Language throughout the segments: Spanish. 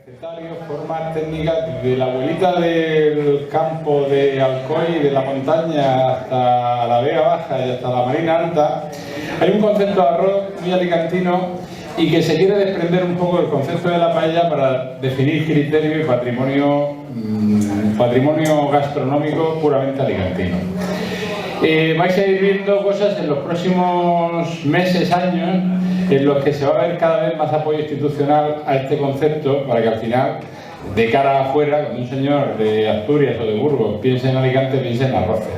Recetario, formas técnicas, desde la abuelita del campo de Alcoy, de la montaña, hasta la Vega Baja y hasta la Marina Alta. Hay un concepto de arroz muy alicantino y que se quiere desprender un poco del concepto de la paella para definir criterio y patrimonio gastronómico puramente alicantino. Vais a ir viendo cosas en los próximos meses, años, en los que se va a ver cada vez más apoyo institucional a este concepto, para que al final, de cara afuera, cuando un señor de Asturias o de Burgos piense en Alicante, piense en arroces.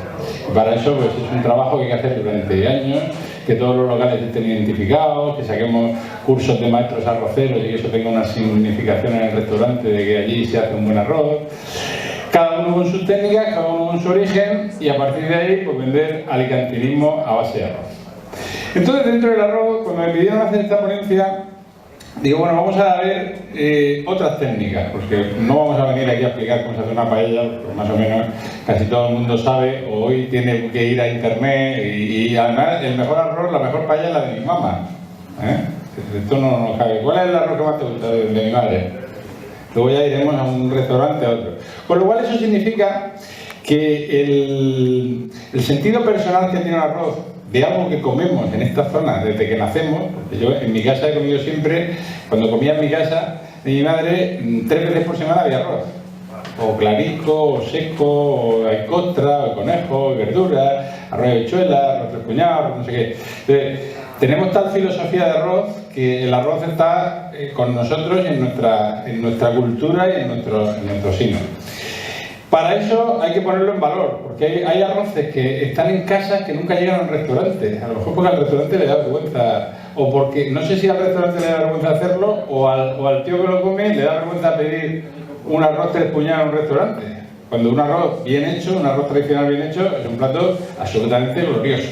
Y para eso pues, es un trabajo que hay que hacer durante años, que todos los locales estén identificados, que saquemos cursos de maestros arroceros y que eso tenga una significación en el restaurante de que allí se hace un buen arroz. Cada uno con sus técnicas, cada uno con su origen, y a partir de ahí pues vender alicantinismo a base de arroz. Entonces, dentro del arroz, cuando me pidieron hacer esta ponencia, digo, bueno, vamos a ver otras técnicas, porque no vamos a venir aquí a explicar cómo se hace una paella, pues más o menos casi todo el mundo sabe, o hoy tiene que ir a internet, y además el mejor arroz, la mejor paella es la de mi mamá. Esto no nos cabe. ¿Cuál es el arroz que más te gusta de mi madre? Luego ya iremos a un restaurante a otro. Con lo cual eso significa que el sentido personal que tiene el arroz, de algo que comemos en esta zona desde que nacemos, porque yo en mi casa he comido siempre, cuando comía en mi casa de mi madre, 3 veces por semana había arroz. O clarico, o seco, o hay costra, o conejo, verduras, arroz de habichuelas, arroz de cuñado, no sé qué. Entonces, tenemos tal filosofía de arroz que el arroz está con nosotros en nuestra cultura y en nuestro sino. Para eso hay que ponerlo en valor, porque hay arroces que están en casas que nunca llegan a un restaurante. A lo mejor porque al restaurante le da vergüenza, o porque no sé si al restaurante le da vergüenza hacerlo, o al tío que lo come le da vergüenza pedir un arroz 3 puñados en un restaurante. Cuando un arroz bien hecho, un arroz tradicional bien hecho, es un plato absolutamente glorioso.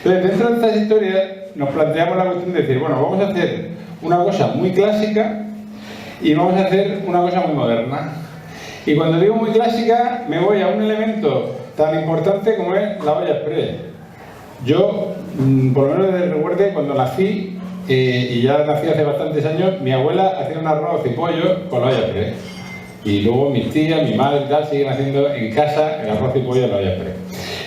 Entonces, dentro de estas historias nos planteamos la cuestión de decir, bueno, vamos a hacer una cosa muy clásica y vamos a hacer una cosa muy moderna. Y cuando digo muy clásica, me voy a un elemento tan importante como es la olla express. Yo, por lo menos desde recuerdo, cuando nací, y ya nací hace bastantes años, mi abuela hacía un arroz y pollo con la olla express. Y luego mis tías, mi madre y tal, siguen haciendo en casa el arroz y pollo de la olla express.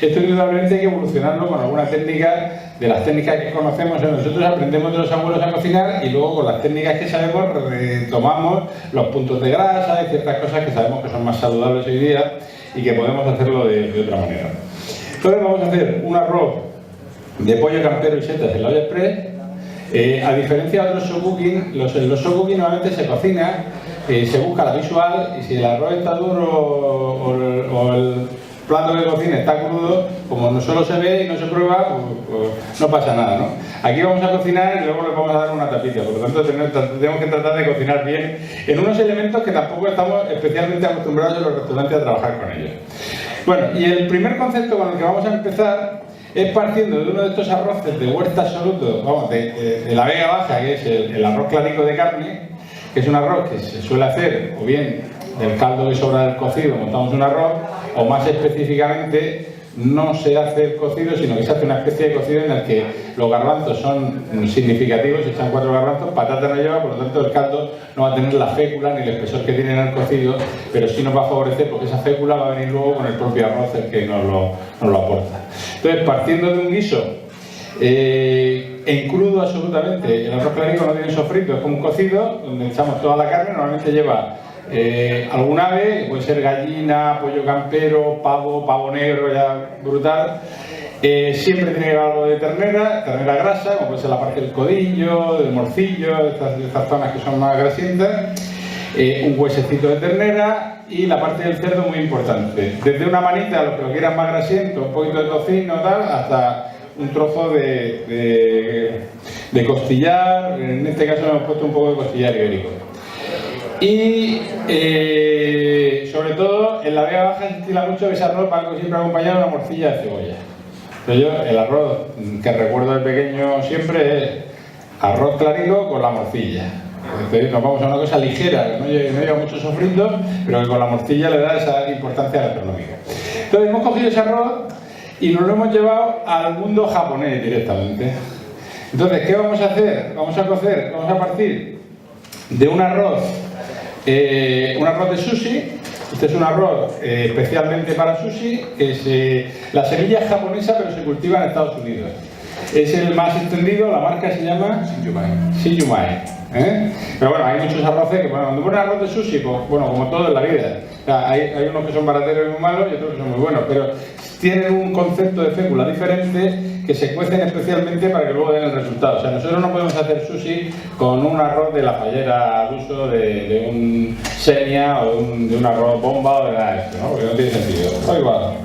Esto indudablemente hay que evolucionarlo con alguna técnica, de las técnicas que conocemos. Nosotros aprendemos de los abuelos a cocinar y luego con las técnicas que sabemos retomamos los puntos de grasa y ciertas cosas que sabemos que son más saludables hoy día y que podemos hacerlo de otra manera. Entonces vamos a hacer un arroz de pollo campero y setas en la olla express. A diferencia de otros shokukin, los shokukin normalmente se cocina, se busca la visual, y si el arroz está duro o el plato de cocina está crudo, como no solo se ve y no se prueba, pues no pasa nada, ¿no? Aquí vamos a cocinar y luego les vamos a dar una tapita, por lo tanto tenemos que tratar de cocinar bien en unos elementos que tampoco estamos especialmente acostumbrados en los restaurantes a trabajar con ellos. Bueno, y el primer concepto con el que vamos a empezar es partiendo de uno de estos arroces de huerta absoluto, vamos, de la Vega Baja, que es el arroz clarico de carne, que es un arroz que se suele hacer o bien del caldo que sobra del cocido, montamos un arroz, o más específicamente no se hace el cocido, sino que se hace una especie de cocido en el que los garbanzos son significativos, se echan 4 garbanzos, patata no lleva, por lo tanto el caldo no va a tener la fécula ni el espesor que tiene en el cocido, pero sí nos va a favorecer porque esa fécula va a venir luego con el propio arroz el que nos lo aporta. Entonces, partiendo de un guiso en crudo absolutamente, el arroz clarico no tiene sofrito, es como un cocido donde echamos toda la carne, normalmente lleva algún ave, puede ser gallina, pollo campero, pavo negro ya brutal. Siempre tiene que haber algo de ternera grasa, como puede ser la parte del codillo, del morcillo, estas zonas que son más grasientas, un huesecito de ternera y la parte del cerdo muy importante. Desde una manita, a los que lo quieran más grasiento, un poquito de tocino tal, hasta un trozo de costillar, en este caso hemos puesto un poco de costillar ibérico. Y sobre todo en la Vega Baja se estila mucho que ese arroz va siempre acompañado de una morcilla de cebolla. Entonces yo el arroz que recuerdo de pequeño siempre es arroz clarico con la morcilla. Entonces nos vamos a una cosa ligera, que no lleva mucho sofrito, pero que con la morcilla le da esa importancia gastronómica. Entonces hemos cogido ese arroz y nos lo hemos llevado al mundo japonés directamente. Entonces, ¿qué vamos a hacer? Vamos a cocer, vamos a partir de un arroz de sushi. Este es un arroz especialmente para sushi, que la semilla es japonesa pero se cultiva en Estados Unidos. Es el más extendido, la marca se llama Shiyumai. Pero bueno, hay muchos arroces que, bueno, cuando ponen arroz de sushi, pues, bueno, como todo en la vida, o sea, hay unos que son barateros y muy malos y otros que son muy buenos, pero tienen un concepto de fécula diferente que se cuecen especialmente para que luego den el resultado. O sea, nosotros no podemos hacer sushi con un arroz de la fallera al uso de un Xenia o de un arroz bomba o de nada de esto, ¿no? Porque no tiene sentido. Da igual.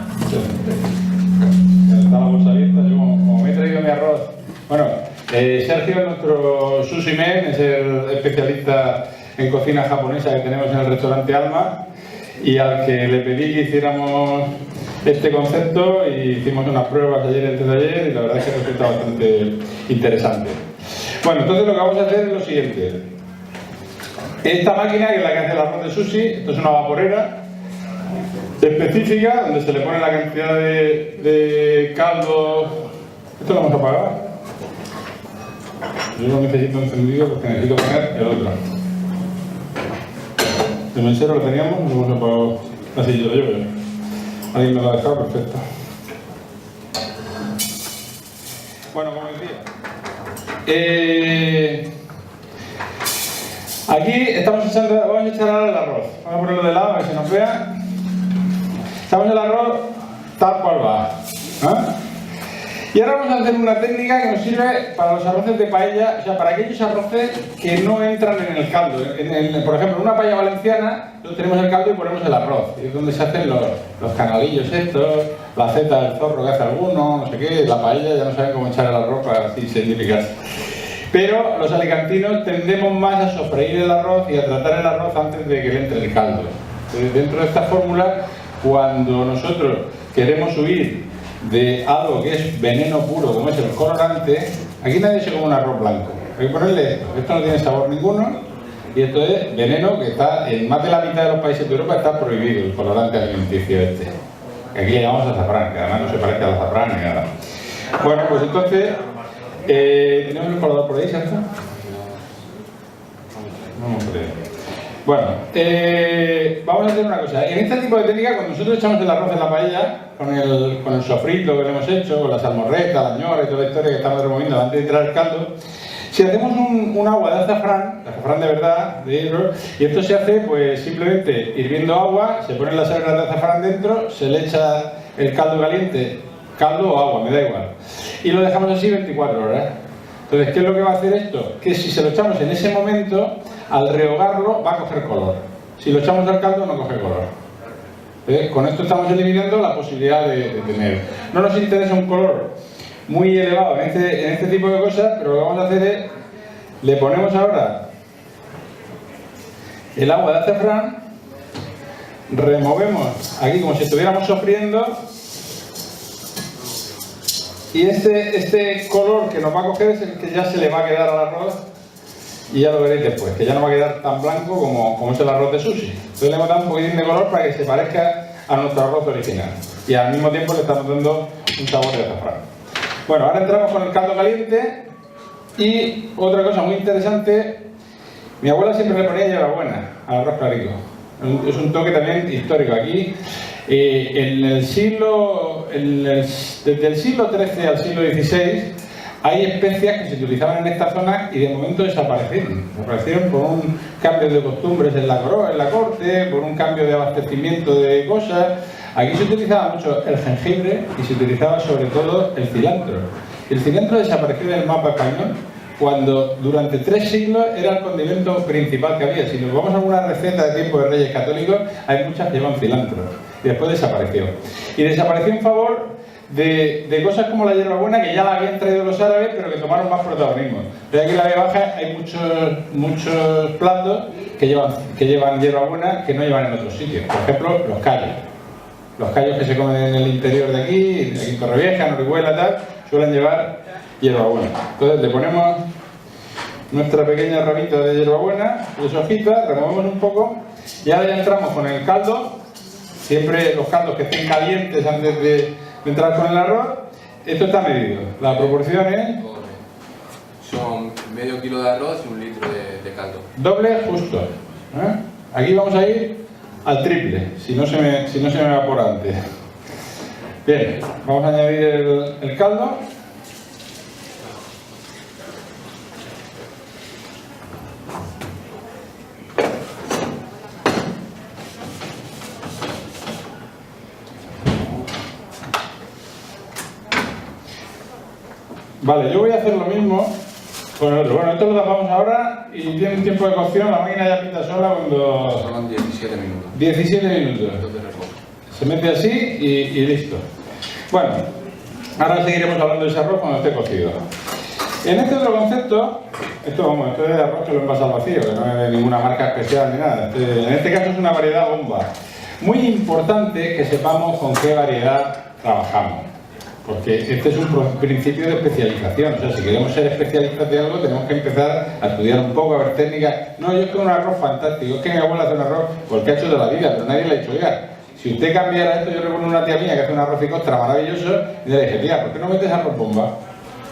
Está la bolsa abierta, yo como me he traído mi arroz. Bueno, Sergio, nuestro sushi man, es el especialista en cocina japonesa que tenemos en el restaurante Alma, y al que le pedí que hiciéramos este concepto y hicimos unas pruebas ayer y antes de ayer y la verdad es que resulta bastante interesante. Bueno, entonces lo que vamos a hacer es lo siguiente. Esta máquina, que es la que hace el arroz de sushi, esto es una vaporera específica donde se le pone la cantidad de caldo. ¿Esto lo vamos a apagar? Yo lo necesito encendido porque necesito poner el otro. El mensero lo teníamos, lo hemos apagado. Así yo lo llevo. Alguien me lo ha dejado, perfecto. Bueno, como decía, aquí vamos a echar ahora el arroz. Vamos a ponerlo de lado, a ver si nos vea. Echamos el arroz tal cual va. Y ahora vamos a hacer una técnica que nos sirve para los arroces de paella, o sea, para aquellos arroces que no entran en el caldo. Por ejemplo, en una paella valenciana, nosotros tenemos el caldo y ponemos el arroz. Y es donde se hacen los canalillos estos, la zeta del zorro que hace alguno, no sé qué, la paella, ya no saben cómo echar el arroz para así simplificarse. Pero los alicantinos tendemos más a sofreír el arroz y a tratar el arroz antes de que le entre el caldo. Entonces, dentro de esta fórmula, cuando nosotros queremos huir de algo que es veneno puro, como es el colorante, aquí nadie se come un arroz blanco. Hay que ponerle esto no tiene sabor ninguno, y esto es veneno que está en más de la mitad de los países de Europa, está prohibido el colorante alimenticio este. Aquí le llamamos azafrán, que además no se parece al azafrán ni nada. Bueno, pues entonces, ¿tenemos el colador por ahí, Sergio? Vamos a ver. Bueno, vamos a hacer una cosa. En este tipo de técnica, cuando nosotros echamos el arroz en la paella, con el sofrito que le hemos hecho, con la salmorreta, la ñora y toda la historia que estamos removiendo antes de tirar el caldo, si hacemos un agua de azafrán de verdad, de hierro, y esto se hace pues simplemente hirviendo agua, se ponen las hebras de azafrán dentro, se le echa el caldo caliente, caldo o agua, me da igual, y lo dejamos así 24 horas. Entonces, ¿qué es lo que va a hacer esto? Que si se lo echamos en ese momento, al rehogarlo va a coger color. Si lo echamos al caldo no coge color. Con esto estamos eliminando la posibilidad de tener. No nos interesa un color muy elevado en este tipo de cosas, pero lo que vamos a hacer es, le ponemos ahora el agua de azafrán, removemos aquí como si estuviéramos sofriendo, y este color que nos va a coger es el que ya se le va a quedar al arroz. Y ya lo veréis después, que ya no va a quedar tan blanco como es el arroz de sushi. Entonces le hemos dado un poquitín de color para que se parezca a nuestro arroz original. Y al mismo tiempo le estamos dando un sabor de azafrán. Bueno, ahora entramos con el caldo caliente. Y otra cosa muy interesante, mi abuela siempre le ponía hierbabuena al arroz clarico. Es un toque también histórico. Aquí, desde el siglo XIII al siglo XVI, hay especias que se utilizaban en esta zona y de momento desaparecieron. Desaparecieron por un cambio de costumbres en la corte, por un cambio de abastecimiento de cosas. Aquí se utilizaba mucho el jengibre y se utilizaba sobre todo el cilantro. El cilantro desapareció del mapa español cuando durante 3 siglos era el condimento principal que había. Si nos vamos a alguna receta de tiempo de Reyes Católicos, hay muchas que llevan cilantro. Y después desapareció. Y desapareció en favor de cosas como la hierbabuena, que ya la habían traído los árabes, pero que tomaron más protagonismo. Pero aquí en la Vega Baja hay muchos platos que llevan hierbabuena que no llevan en otros sitios. Por ejemplo, los callos. Los callos que se comen en el interior de aquí en Torrevieja, en Orihuela, tal, suelen llevar hierbabuena. Entonces le ponemos nuestra pequeña ramita de hierbabuena, de su hojita, removemos un poco y ahora ya entramos con el caldo. Siempre los caldos que estén calientes antes de entrar con el arroz. Esto está medido. La proporción es... Son medio kilo de arroz y 1 litro de de caldo. Doble justo. Aquí vamos a ir al triple, si no se me va por antes. Bien, vamos a añadir el caldo. Vale, yo voy a hacer lo mismo con el otro. Bueno, esto lo tapamos ahora y tiene un tiempo de cocción. La máquina ya pinta sola cuando... Son 17 minutos. 17 minutos. Se mete así y listo. Bueno, ahora seguiremos hablando de ese arroz cuando esté cocido. En este otro concepto, esto es de arroz que lo envasa al vacío, que no es de ninguna marca especial ni nada. En este caso es una variedad bomba. Muy importante que sepamos con qué variedad trabajamos. Porque este es un principio de especialización. O sea, si queremos ser especialistas de algo, tenemos que empezar a estudiar un poco, a ver técnicas. No, yo es que un arroz fantástico, es que mi abuela hace un arroz porque ha hecho de la vida, pero nadie le ha dicho, oiga, si usted cambiara esto, yo recuerdo una tía mía que hace un arroz y costra maravilloso, y le dije, tía, ¿por qué no metes arroz bomba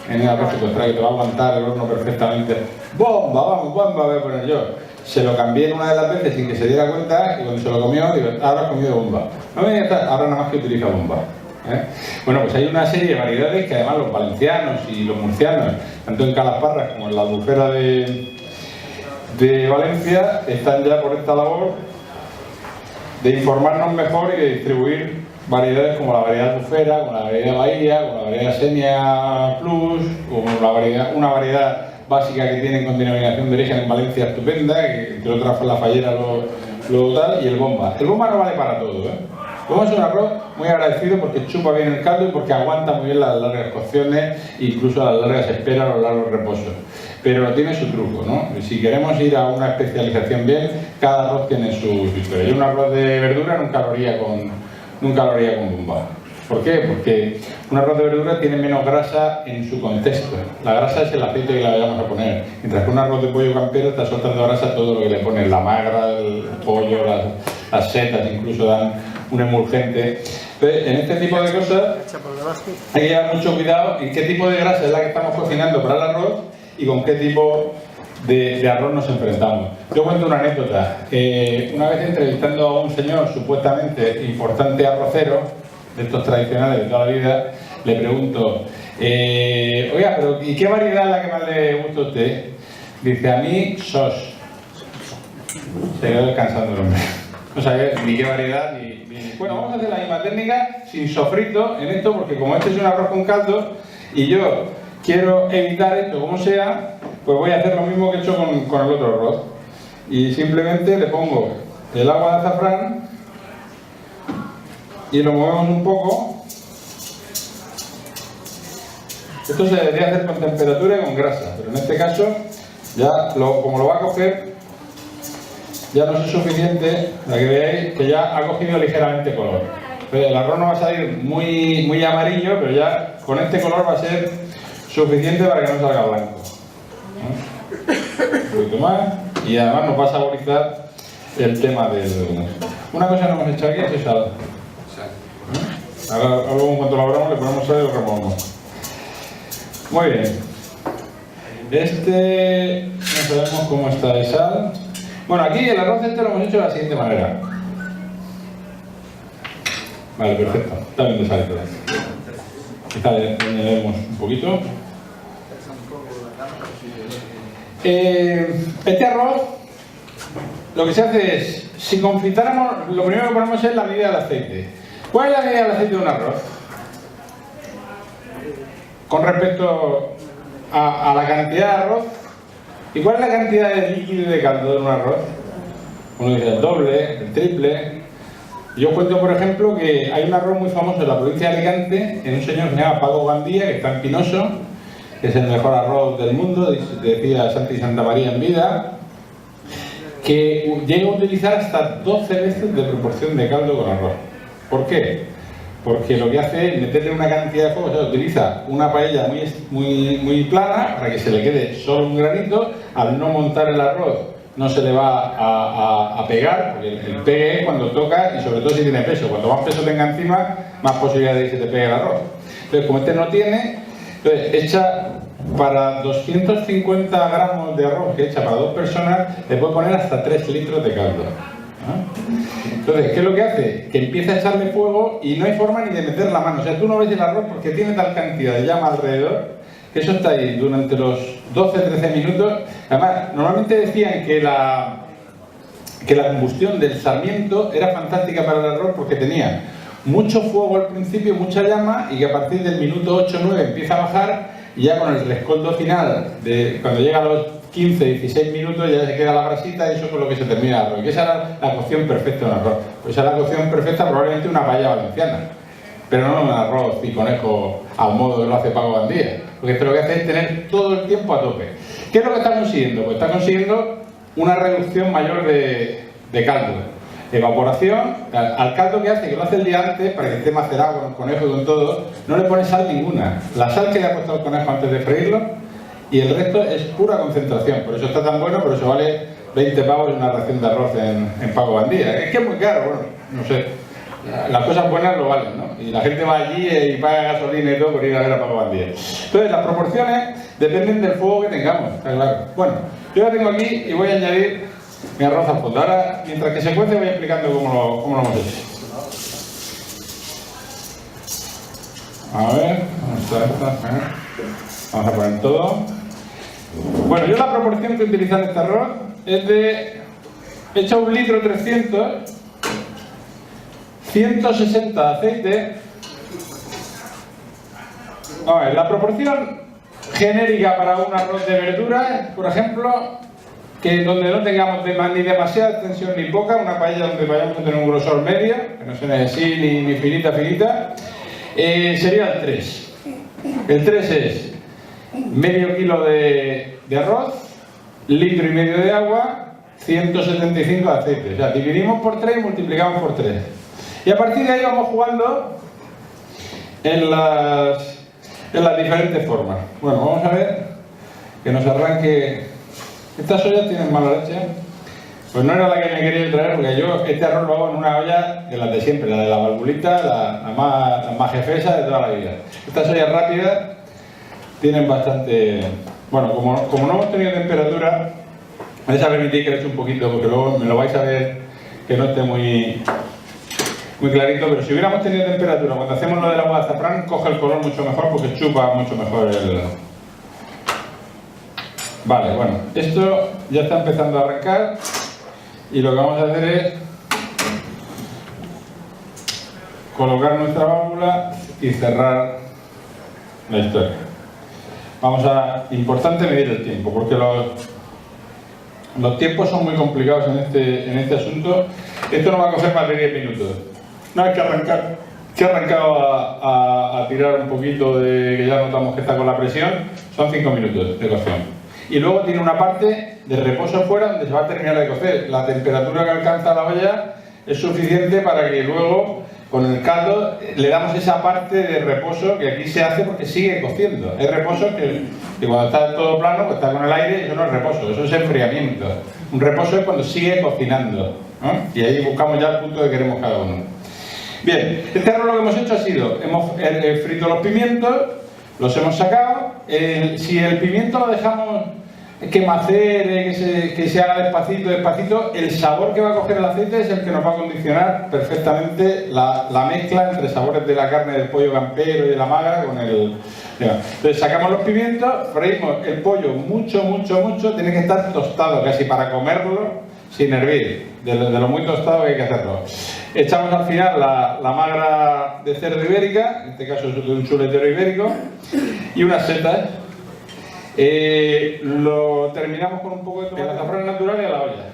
en el arroz y costra, que te va a aguantar el horno perfectamente? Bomba, vamos, bomba voy a poner yo. Se lo cambié en una de las veces sin que se diera cuenta, y cuando se lo comió, digo, ahora has comido bomba. No me digas, ahora nada más que utiliza bomba. Bueno, pues hay una serie de variedades que además los valencianos y los murcianos, tanto en Calasparras como en la Albufera de Valencia, están ya por esta labor de informarnos mejor y de distribuir variedades como la variedad Albufera, como la variedad Bahía, como la variedad Senia Plus, como una variedad básica que tienen con denominación de origen en Valencia estupenda, que entre otras fue la Fallera, lo tal, y el bomba. El bomba no vale para todo, Vamos a hacer un arroz muy agradecido porque chupa bien el caldo y porque aguanta muy bien las largas cocciones, incluso las largas esperas o los largos reposos. Pero tiene su truco, ¿no? Si queremos ir a una especialización bien, cada arroz tiene su historia. Yo un arroz de verdura nunca lo haría con bomba. ¿Por qué? Porque un arroz de verdura tiene menos grasa en su contexto. La grasa es el aceite que le vayamos a poner. Mientras que un arroz de pollo campero está soltando grasa todo lo que le pones. La magra, el pollo, las setas incluso dan un emulgente. Entonces, en este tipo de cosas hay que llevar mucho cuidado en qué tipo de grasa es la que estamos cocinando para el arroz y con qué tipo de arroz nos enfrentamos. Yo cuento una anécdota. Una vez entrevistando a un señor supuestamente importante arrocero, de estos tradicionales de toda la vida, le pregunto, oiga, pero ¿y qué variedad es la que más le gusta a usted? Dice, a mí, sos. Se quedó descansando el hombre. No sabía ni qué variedad ni... Bueno, vamos a hacer la misma técnica sin sofrito en esto, porque como este es un arroz con caldo y yo quiero evitar esto como sea, pues voy a hacer lo mismo que he hecho con el otro arroz. Y simplemente le pongo el agua de azafrán y lo movemos un poco. Esto se debería hacer con temperatura y con grasa, pero en este caso, ya como lo va a coger, ya no es suficiente para que veáis que ya ha cogido ligeramente color. Entonces, el arroz no va a salir muy amarillo, pero ya con este color va a ser suficiente para que no salga blanco. Un poquito más, y además nos va a saborizar el tema del... Una cosa que no hemos hecho aquí es sal. Ahora luego en cuanto lo abramos le ponemos sal y lo removemos. Muy bien. No sabemos cómo está de sal. Bueno, aquí el arroz lo hemos hecho de la siguiente manera. Vale, perfecto. Está bien de sal. Quizá le añadimos un poquito. Este arroz, lo que se hace es, si confitáramos, lo primero que ponemos es la medida del aceite. ¿Cuál es la medida del aceite de un arroz? Con respecto a la cantidad de arroz. ¿Y cuál es la cantidad de líquido y de caldo de un arroz? Uno dice el doble, el triple. Yo cuento, por ejemplo, que hay un arroz muy famoso en la provincia de Alicante, en un señor que se llama Paco Gandía, que está en Pinoso, que es el mejor arroz del mundo, decía Santi Santa María en vida, que llega a utilizar hasta 12 veces de proporción de caldo con arroz. ¿Por qué? Porque lo que hace es meterle una cantidad de fuego, o sea, utiliza una paella muy plana para que se le quede solo un granito. Al no montar el arroz no se le va a pegar, porque el pegue es cuando toca y sobre todo si tiene peso. Cuanto más peso tenga encima, más posibilidad de que se te pegue el arroz. Entonces, como este no tiene, entonces echa para 250 gramos de arroz que echa para 2 personas, le puede poner hasta 3 litros de caldo. Entonces, ¿qué es lo que hace? Que empieza a echarle fuego y no hay forma ni de meter la mano. O sea, tú no ves el arroz porque tiene tal cantidad de llama alrededor que eso está ahí durante los 12-13 minutos. Además, normalmente decían que la combustión del sarmiento era fantástica para el arroz porque tenía mucho fuego al principio, mucha llama, y que a partir del minuto 8-9 empieza a bajar, y ya con el rescoldo final, cuando llega a los 15-16 minutos, ya se queda la brasita y eso es con lo que se termina el arroz. Y esa era la cocción perfecta de un arroz. Pues esa es la cocción perfecta, probablemente una paella valenciana, pero no un arroz y conejo al modo que lo hace Paco Gandía, porque esto lo que hace es tener todo el tiempo a tope. ¿Qué es lo que está consiguiendo? Pues está consiguiendo una reducción mayor de caldo. Evaporación, al caldo que hace, que lo hace el día antes para que esté macerado con el conejo y con todo, no le pone sal ninguna. La sal que le ha puesto al conejo antes de freírlo, y el resto es pura concentración. Por eso está tan bueno, por eso vale 20 pavos una ración de arroz en Paco Gandía. Es que es muy caro, bueno, no sé. Las cosas buenas lo valen, ¿no? Y la gente va allí y paga gasolina y todo por ir a ver a Paco Gandía. Entonces, las proporciones dependen del fuego que tengamos, está claro. Bueno, yo la tengo aquí y voy a añadir mi arroz al fondo. Ahora, mientras que se cuece, voy explicando cómo lo hemos hecho. A ver, ¿dónde está esta? Vamos a poner todo. Bueno, yo la proporción que he utilizado en este arroz es de... He hecho 1 litro 300, 160 de aceite. A ver, la proporción genérica para un arroz de verduras, por ejemplo, que donde no tengamos ni demasiada extensión ni poca, una paella donde vayamos a tener un grosor medio, que no sea así ni finita, sería el 3. El 3 es medio kilo de arroz, 1,5 litros de agua, 175 de aceite. O sea, dividimos por 3 y multiplicamos por 3. Y a partir de ahí vamos jugando en las diferentes formas. Bueno, vamos a ver que nos arranque. Estas ollas tienen mala leche. Pues no era la que me quería traer, porque yo este arroz lo hago en una olla de las de siempre, la de la valvulita, la más jefesa de toda la vida. Estas ollas rápidas tienen bastante... Bueno, como no hemos tenido temperatura, me vais a permitir que le eche un poquito, porque luego me lo vais a ver que no esté muy clarito, pero si hubiéramos tenido temperatura, cuando hacemos lo del agua de azafrán, coge el color mucho mejor porque chupa mucho mejor el... Vale, bueno, esto ya está empezando a arrancar y lo que vamos a hacer es colocar nuestra válvula y cerrar la historia. Importante medir el tiempo, porque los tiempos son muy complicados en este asunto. Esto no va a coger más de 10 minutos. No hay que arrancar. Que he arrancado a tirar un poquito que ya notamos que está con la presión, son 5 minutos de cocción. Y luego tiene una parte de reposo fuera donde se va a terminar de cocer. La temperatura que alcanza la olla es suficiente para que luego, con el caldo, le damos esa parte de reposo que aquí se hace porque sigue cociendo. Es reposo que cuando está todo plano, pues está con el aire, eso no es reposo, eso es enfriamiento. Un reposo es cuando sigue cocinando, ¿no? Y ahí buscamos ya el punto que queremos cada uno. Bien, este arroz lo que hemos hecho ha sido, hemos frito los pimientos, los hemos sacado. Si el pimiento lo dejamos que macere, que se haga despacito, el sabor que va a coger el aceite es el que nos va a condicionar perfectamente la mezcla entre sabores de la carne del pollo campero y de la magra con el... Entonces sacamos los pimientos, freímos el pollo mucho, tiene que estar tostado casi para comerlo sin hervir, de lo muy tostado que hay que hacerlo. Echamos al final la magra de cerdo ibérica, en este caso es de un chuletero ibérico, y unas setas. Lo terminamos con un poco de tomate, azafrán natural y a la olla.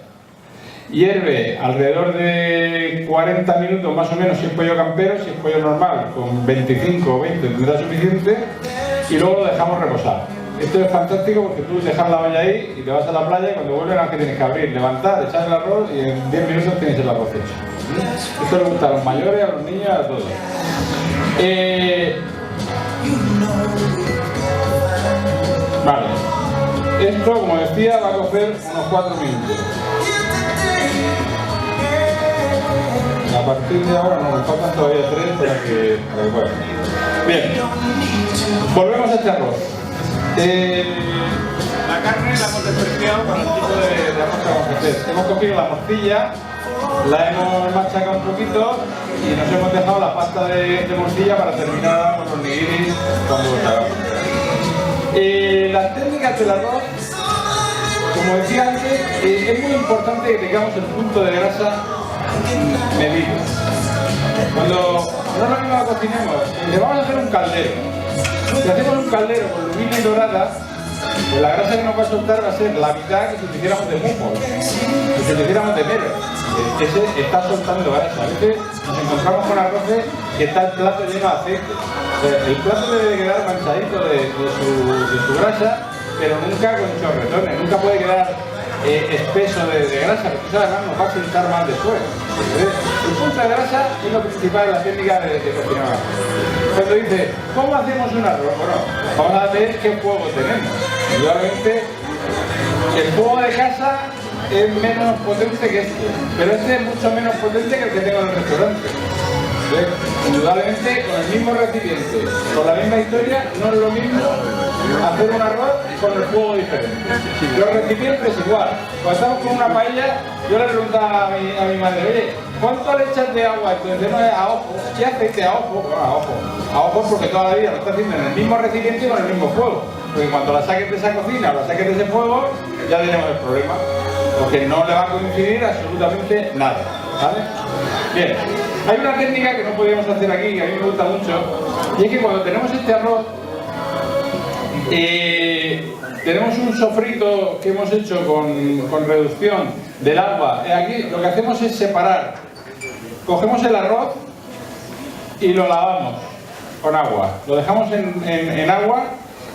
Hierve alrededor de 40 minutos más o menos si es pollo campero, si es pollo normal, con 25 o 20 tendrá suficiente, y luego lo dejamos reposar. Esto es fantástico porque tú dejas la olla ahí y te vas a la playa y cuando vuelves nada que tienes que abrir, levantar, echar el arroz y en 10 minutos tienes el arroz hecho. Esto le gusta a los mayores, a los niños, a todos. Vale. Esto, como decía, va a cocer unos 4 minutos. A partir de ahora nos faltan todavía 3 para que pueda. Bien. Volvemos a este arroz. La carne la hemos despreciado con el tipo de arroz que vamos a hacer. Hemos cogido la morcilla, la hemos machacado un poquito y nos hemos dejado la pasta de morcilla para terminar con los nigiris cuando los hagamos. Las técnicas del arroz, como decía antes, es muy importante que tengamos el punto de grasa medido. Cuando no lo mismo cocinemos, le vamos a hacer un caldero. Si hacemos un caldero con lumina y dorada, pues la grasa que nos va a soltar va a ser la mitad que si lo hiciéramos de musgo, que si lo hiciéramos de mero. Ese está soltando grasa. A veces nos encontramos con arroces que está el plato lleno de aceite. El plato debe quedar manchadito de su grasa, pero nunca con chorretones, nunca puede quedar espeso de grasa, porque eso además nos va a sentar mal después. El punto de grasa es lo principal de la técnica de cocinar. Cuando dice, ¿cómo hacemos un arroz? Bueno, vamos a ver qué fuego tenemos. Indudablemente, el fuego de casa es menos potente que este, pero este es mucho menos potente que el que tengo en el restaurante. Indudablemente, con el mismo recipiente, con la misma historia, no es lo mismo hacer un arroz con el fuego diferente. Los recipientes igual. Cuando estamos con una paella, yo le preguntaba a mi madre, oye, ¿cuánto le echas de agua? Entonces, no es a ojo. ¿Qué aceite a ojo? Bueno, a ojo. A ojo porque toda la vida lo está haciendo en el mismo recipiente y con el mismo fuego. Porque cuando la saques de esa cocina o la saques de ese fuego, ya tenemos el problema. Porque no le va a coincidir absolutamente nada. ¿Vale? Bien. Hay una técnica que no podíamos hacer aquí, que a mí me gusta mucho, y es que cuando tenemos este arroz, tenemos un sofrito que hemos hecho con reducción del agua. Aquí lo que hacemos es separar. Cogemos el arroz y lo lavamos con agua. Lo dejamos en agua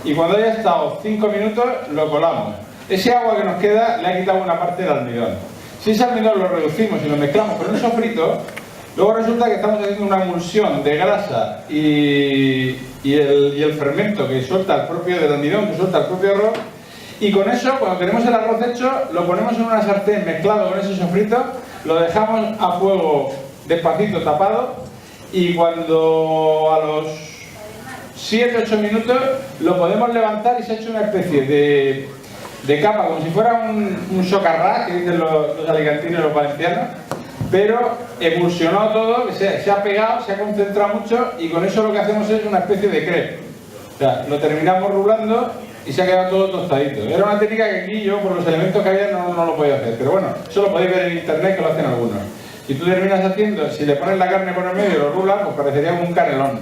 y cuando haya estado 5 minutos lo colamos. Ese agua que nos queda le ha quitado una parte del almidón. Si ese almidón lo reducimos y lo mezclamos con un sofrito, luego resulta que estamos haciendo una emulsión de grasa y el fermento que suelta el propio del almidón, que suelta el propio arroz, y con eso, cuando tenemos el arroz hecho, lo ponemos en una sartén mezclado con ese sofrito, lo dejamos a fuego despacito tapado, y cuando a los 7-8 minutos lo podemos levantar y se ha hecho una especie de capa, como si fuera un socarrá, que dicen los alicantinos y los valencianos, pero emulsionado todo, que se ha pegado, se ha concentrado mucho y con eso lo que hacemos es una especie de crepe. O sea, lo terminamos rulando y se ha quedado todo tostadito. Era una técnica que aquí yo, por los elementos que había, no lo podía hacer, pero bueno, eso lo podéis ver en internet que lo hacen algunos. Si tú terminas haciendo, si le pones la carne por el medio y lo rulas, pues parecería como un canelón.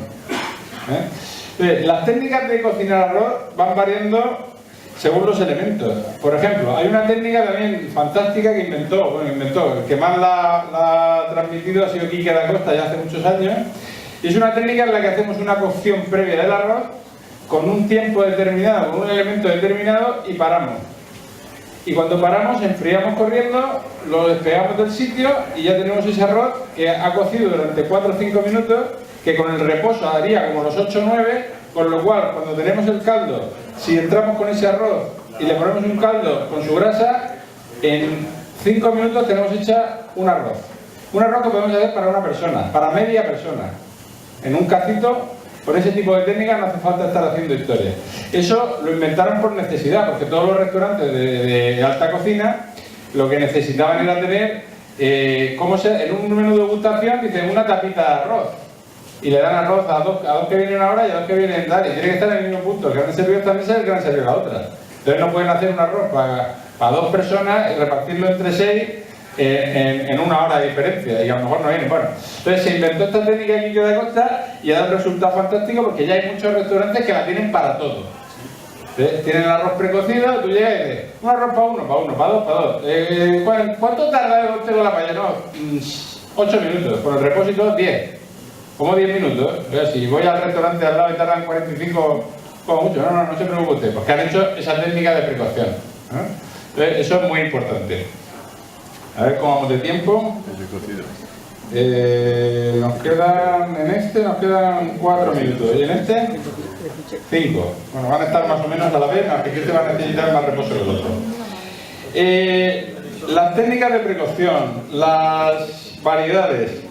Entonces, las técnicas de cocinar arroz van variando según los elementos. Por ejemplo, hay una técnica también fantástica que inventó, el que más la ha transmitido ha sido Quique da Costa ya hace muchos años, y es una técnica en la que hacemos una cocción previa del arroz con un tiempo determinado, con un elemento determinado y paramos. Y cuando paramos, enfriamos corriendo, lo despegamos del sitio y ya tenemos ese arroz que ha cocido durante 4 o 5 minutos, que con el reposo haría como los 8 o 9, con lo cual, cuando tenemos el caldo, si entramos con ese arroz y le ponemos un caldo con su grasa, en 5 minutos tenemos hecha un arroz. Un arroz que podemos hacer para una persona, para media persona. En un cacito, con ese tipo de técnicas no hace falta estar haciendo historias. Eso lo inventaron por necesidad, porque todos los restaurantes de alta cocina lo que necesitaban era tener, en un menú de degustación, dicen una tapita de arroz. Y le dan arroz a dos que vienen ahora y a dos que vienen tal, y tiene que estar en el mismo punto. El que han servido esta mesa y el que han servido la otra. Entonces no pueden hacer un arroz para 2 personas y repartirlo entre 6 en 1 hora de diferencia, y a lo mejor no vienen. Bueno, entonces se inventó esta técnica aquí de Costa y ha dado un resultado fantástico porque ya hay muchos restaurantes que la tienen para todo. ¿Ves? Tienen el arroz precocido, tú llegas y dices, un arroz para uno, para dos. ¿Cuánto tarda con la paella? No, 8 minutos, con el reposo y todo 10. Como 10 minutos, o sea, si voy al restaurante al lado y tardan 45, como mucho, no se preocupe usted, porque han hecho esa técnica de precaución. Entonces, eso es muy importante. A ver cómo vamos de tiempo. Nos quedan 4 minutos, y en este 5. Bueno, van a estar más o menos a la vez, aunque este va a necesitar más reposo que el otro. Las técnicas de precaución, las variedades.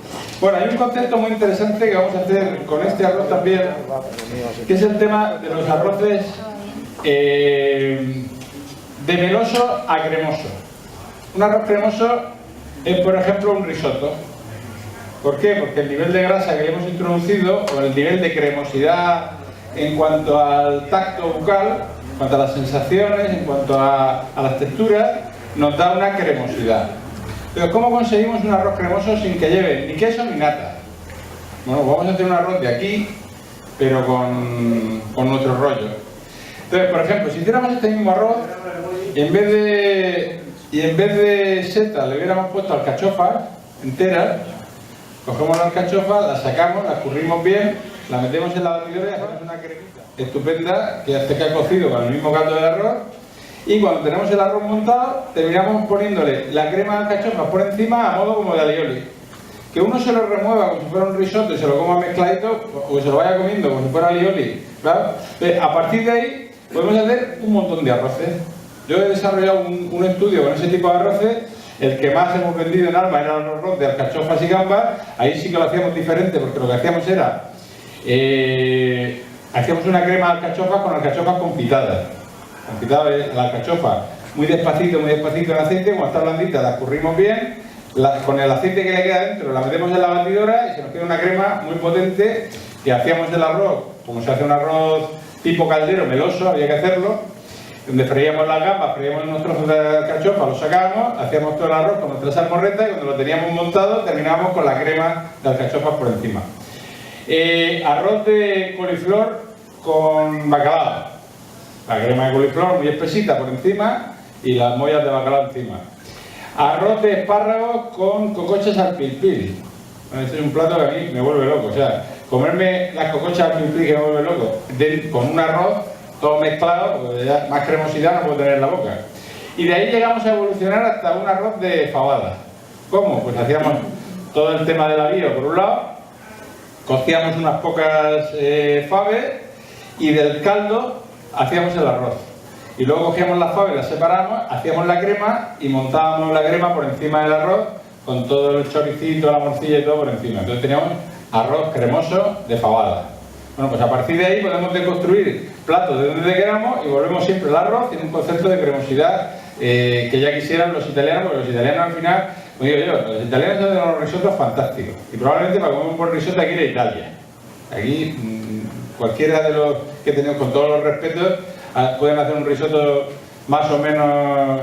Bueno, hay un concepto muy interesante que vamos a hacer con este arroz también, que es el tema de los arroces de meloso a cremoso. Un arroz cremoso es, por ejemplo, un risotto. ¿Por qué? Porque el nivel de grasa que le hemos introducido, o el nivel de cremosidad en cuanto al tacto bucal, en cuanto a las sensaciones, en cuanto a las texturas, nos da una cremosidad. Pero ¿cómo conseguimos un arroz cremoso sin que lleve ni queso ni nata? Bueno, vamos a hacer un arroz de aquí, pero con nuestro rollo. Entonces, por ejemplo, si hiciéramos este mismo arroz, y en vez de setas le hubiéramos puesto alcachofas enteras, cogemos la alcachofa, la sacamos, la escurrimos bien, la metemos en la batidora y hacemos una cremita estupenda que hace que ha cocido con el mismo caldo del arroz. Y cuando tenemos el arroz montado, terminamos poniéndole la crema de alcachofa por encima a modo como de alioli. Que uno se lo remueva como si fuera un risotto y se lo coma mezcladito, o que se lo vaya comiendo como si fuera alioli, ¿claro? Entonces, a partir de ahí podemos hacer un montón de arroces. Yo he desarrollado un estudio con ese tipo de arroces. El que más hemos vendido en Alma era el arroz de alcachofas y gambas. Ahí sí que lo hacíamos diferente, porque lo que hacíamos era hacíamos una crema de alcachofas con alcachofas confitadas. Confitadas la alcachofa muy despacito en aceite. Cuando está blandita la escurrimos bien, con el aceite que le queda dentro la metemos en la batidora y se nos queda una crema muy potente. Y hacíamos el arroz como se hace un arroz tipo caldero, meloso, había que hacerlo, donde freíamos las gambas, freíamos unos trozos de alcachofa, los sacábamos, hacíamos todo el arroz con nuestra salmorreta y cuando lo teníamos montado terminábamos con la crema de alcachofas por encima. Arroz de coliflor con bacalao. La crema de coliflor muy espesita por encima y las mollas de bacalao encima. Arroz de espárragos con cocochas al pilpil. Este es un plato que a mí me vuelve loco. O sea, comerme las cocochas al pilpil que me vuelve loco con un arroz todo mezclado, porque ya más cremosidad no puedo tener en la boca. Y de ahí llegamos a evolucionar hasta un arroz de fabada. ¿Cómo? Pues hacíamos todo el tema del avío por un lado, cocíamos unas pocas faves y del caldo hacíamos el arroz. Y luego cogíamos las faves, las separamos, hacíamos la crema y montábamos la crema por encima del arroz con todo el choricito, la morcilla y todo por encima. Entonces teníamos arroz cremoso de fabada. Bueno, pues a partir de ahí podemos deconstruir platos de donde queramos y volvemos siempre al arroz en un concepto de cremosidad que ya quisieran los italianos, porque los italianos al final, como digo yo, los italianos hacen unos risotos fantásticos y probablemente para comer un buen risotto hay que ir a Italia. Aquí cualquiera de los que tenemos, con todos los respetos, pueden hacer un risotto más o menos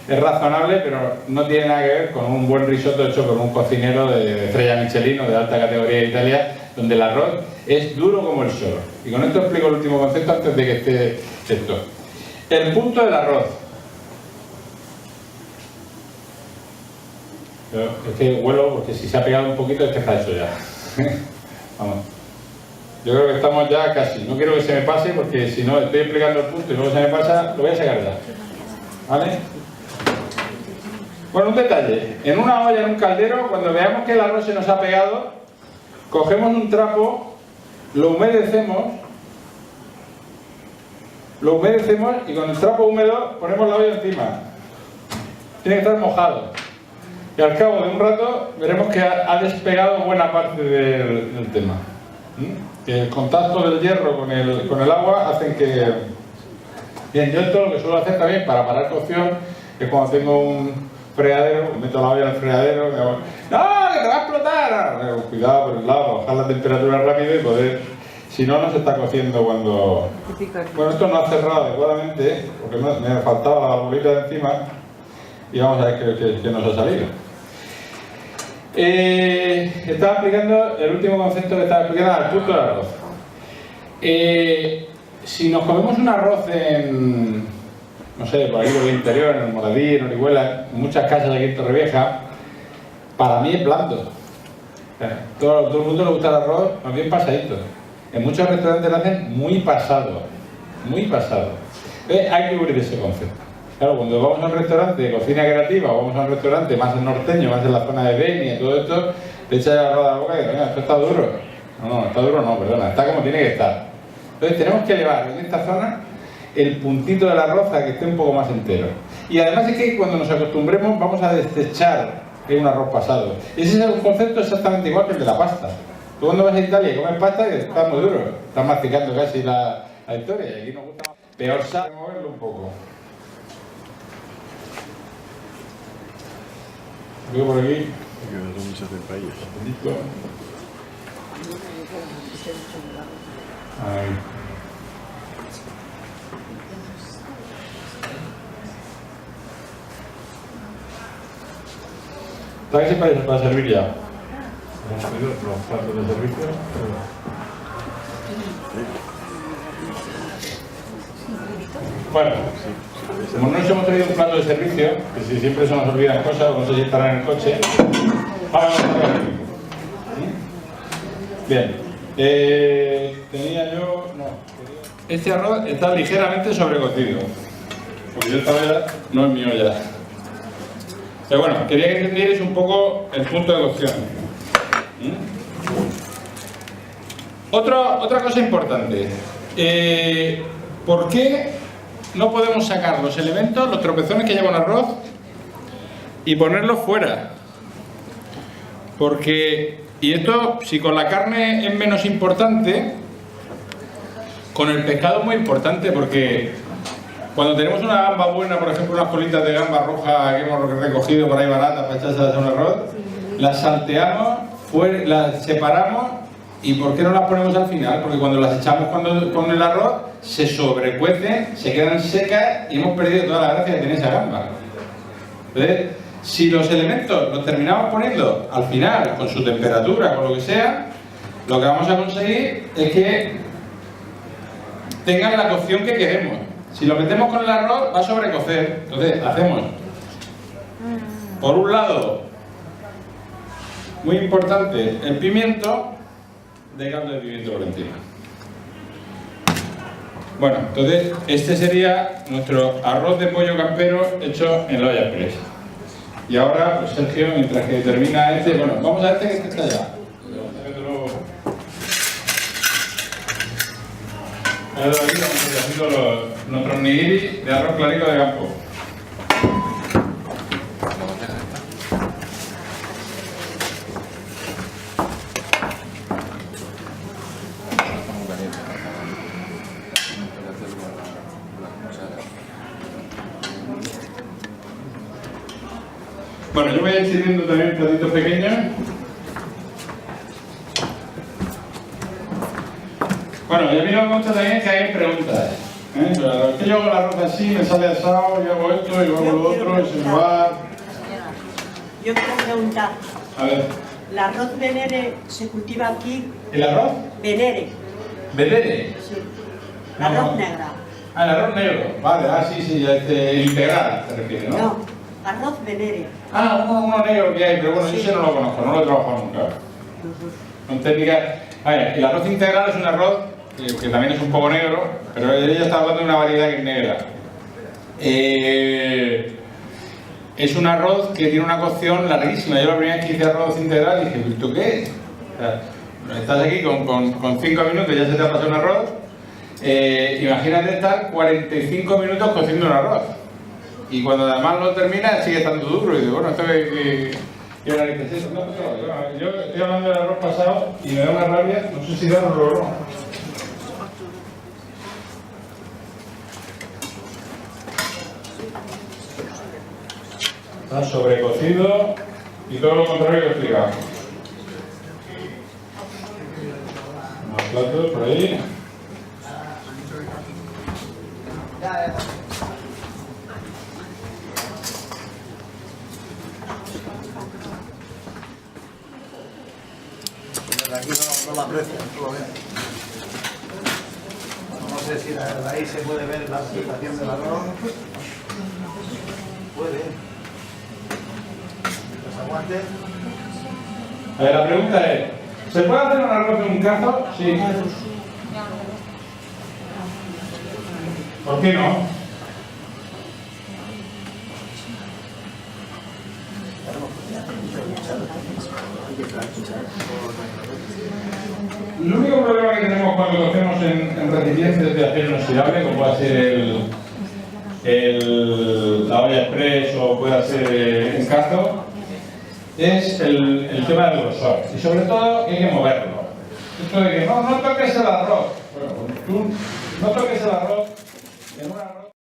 razonable, pero no tiene nada que ver con un buen risotto hecho por un cocinero de estrella Michelin o de alta categoría de Italia, donde el arroz es duro como el suelo. Y con esto explico el último concepto antes de que esté esto. El punto del arroz. Es que huelo porque si se ha pegado un poquito es que está hecho ya. Vamos. Yo creo que estamos ya casi. No quiero que se me pase porque si no estoy explicando el punto y luego se me pasa, lo voy a sacar ya. ¿Vale? Bueno, un detalle. En una olla, en un caldero, cuando veamos que el arroz se nos ha pegado, cogemos un trapo, lo humedecemos y con el trapo húmedo ponemos la olla encima. Tiene que estar mojado. Y al cabo de un rato veremos que ha despegado buena parte del tema. Que el contacto del hierro con el agua hacen que... Bien, yo esto lo que suelo hacer también para parar cocción es cuando tengo un fregadero, meto la olla en el fregadero, me hago, ¡no, que te va a explotar! Cuidado por el lado, para bajar la temperatura rápido y poder... Si no, no se está cociendo cuando... Bueno, esto no ha cerrado adecuadamente, porque me faltaba la bolita de encima y vamos a ver qué nos ha salido. Estaba explicando el último concepto que estaba explicando, el punto del arroz. Si nos comemos un arroz en, no sé, por ahí por el interior, en el Moradí, en Orihuela, en muchas casas aquí en Torrevieja, para mí es blando. Todo el mundo le gusta el arroz, más bien pasadito. En muchos restaurantes lo hacen muy pasado, muy pasado. Hay que cubrir ese concepto. Claro, cuando vamos a un restaurante de cocina creativa o vamos a un restaurante más norteño, más en la zona de Beni y todo esto, te echas el arroz a la boca y dices, mira, esto está duro. No, está duro no, perdona, está como tiene que estar. Entonces tenemos que elevar en esta zona el puntito del arroz a que esté un poco más entero. Y además es que cuando nos acostumbremos vamos a desechar un arroz pasado. Y ese es un concepto exactamente igual que el de la pasta. Tú cuando vas a Italia y comes pasta, está muy duro, estás masticando casi la historia y aquí nos gusta más. peor sale. Moverlo un poco. Luego por aquí. Que no son muchas paellas. Ahí. ¿Está que se para servir ya? Hemos pedido los platos de servicio. Bueno, como no nos hemos traído un plato de servicio, que si siempre se nos olvidan cosas, no sé si estarán en el coche. Ahora vamos a ver. Bien. Tenía yo. No. Este arroz está ligeramente sobrecocido. Porque yo esta olla no es mi olla. Pero bueno, quería que entendierais un poco el punto de cocción. Otra cosa importante. ¿Por qué no podemos sacar los elementos, los tropezones que lleva un arroz y ponerlos fuera? Porque, y esto, si con la carne es menos importante, con el pescado es muy importante, porque cuando tenemos una gamba buena, por ejemplo unas colitas de gamba roja que hemos recogido por ahí baratas para echarse a un arroz, las salteamos, las separamos. ¿Y por qué no las ponemos al final? Porque cuando las echamos con el arroz, se sobrecuecen, se quedan secas y hemos perdido toda la gracia de tener esa gamba. Entonces, si los elementos los terminamos poniendo al final, con su temperatura, con lo que sea, lo que vamos a conseguir es que tengan la cocción que queremos. Si lo metemos con el arroz, va a sobrecocer. Entonces, hacemos, por un lado, muy importante, el pimiento, de caldo de pimiento por encima. Bueno, entonces este sería nuestro arroz de pollo campero hecho en la olla express. Y ahora, pues Sergio, mientras que termina este, bueno, vamos a este que está allá. Ahora aquí vamos a ir haciendo nuestros nigiri de arroz clarito de campo. Bueno, yo voy a ir sirviendo también platitos pequeños. Bueno, y a mí lo que me gusta también es que hay preguntas. Claro, es que yo hago el arroz así, me sale asado, yo hago esto y luego lo otro, y se me va. Yo quiero preguntar. A ver. ¿El arroz venere se cultiva aquí? ¿El arroz? Venere. ¿Venere? Sí. El arroz negro. Ah, el arroz negro. Vale, sí, el integral se refiere, ¿no? No, arroz venere. Ah, uno negro que hay, pero bueno, Sí. yo ese no lo conozco, no lo he trabajado nunca. Con técnicas. A ver, el arroz integral es un arroz que también es un poco negro, pero ella está hablando de una variedad que es negra. Es un arroz que tiene una cocción larguísima. Yo la primera vez que hice arroz integral dije, ¿tú qué es? O sea, estás aquí con 5 minutos y ya se te ha pasado un arroz. Imagínate estar 45 minutos cociendo un arroz. Y cuando además lo terminas sigue estando duro y digo, bueno, esto que narices es eso. No, yo estoy hablando del arroz pasado y me da una rabia, no sé si darlo o no. Está sobrecocido y todo lo contrario que he explicado. Más platos por ahí. Aquí no la aprecian, no lo ven. No sé si de ahí se puede ver la situación del arroz. Puede. Pues aguante. A ver, la pregunta es, ¿se puede hacer un arroz de un cazo? Sí. ¿Por qué no? El único problema que tenemos cuando cocemos en recipientes de acero inoxidable, como puede ser la olla express o puede ser en cazo, es el tema del grosor. Y sobre todo hay que moverlo. Esto de que no toques el arroz. Bueno, tú no toques el arroz en un arroz